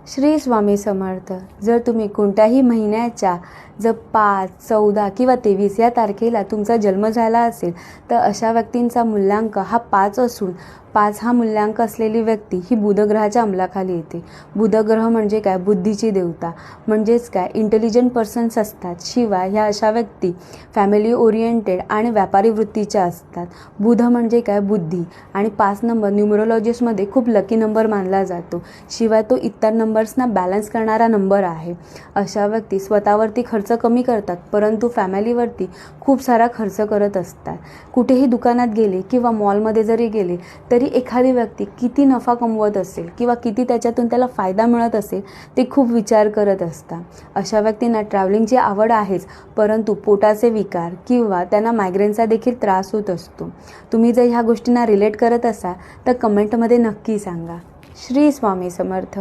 श्री स्वामी समर्थ. जर तुम्ही कोणत्याही महिन्याच्या जर 5, 14 किंवा 23 या तारखेला तुमचा जन्म झाला असेल तर अशा व्यक्तींचा मूल्यांक हा 5 असून 5 हा मूल्यांक असलेली व्यक्ती ही बुधग्रहाच्या अंमलाखाली येते. बुधग्रह म्हणजे काय? बुद्धीची देवता म्हणजेच काय, इंटेलिजंट पर्सन्स असतात. शिवाय ह्या अशा व्यक्ती फॅमिली ओरिएंटेड आणि व्यापारी वृत्तीच्या असतात. बुध म्हणजे काय? बुद्धी. आणि 5 नंबर न्यूमरोलॉजिस्टमध्ये खूप लकी नंबर मानला जातो. शिवाय तो इतर नंबर्सना बॅलन्स करणारा नंबर आहे. अशा व्यक्ती स्वतःवरती खर्च कमी करतात परंतु फॅमिलीवरती खूप सारा खर्च करत असतात. कुठेही दुकानात गेले किंवा मॉलमध्ये जरी गेले तरी एखादी व्यक्ती किती नफा कमवत असेल किंवा किती त्याच्यातून त्याला फायदा मिळत असेल ते खूप विचार करत असतात. अशा व्यक्तींना ट्रॅव्हलिंगची आवड आहेच परंतु पोटाचे विकार किंवा त्यांना मायग्रेनचा देखील त्रास होत असतो. तुम्ही जर ह्या गोष्टींना रिलेट करत असाल तर कमेंटमध्ये नक्की सांगा. श्री स्वामी समर्थ.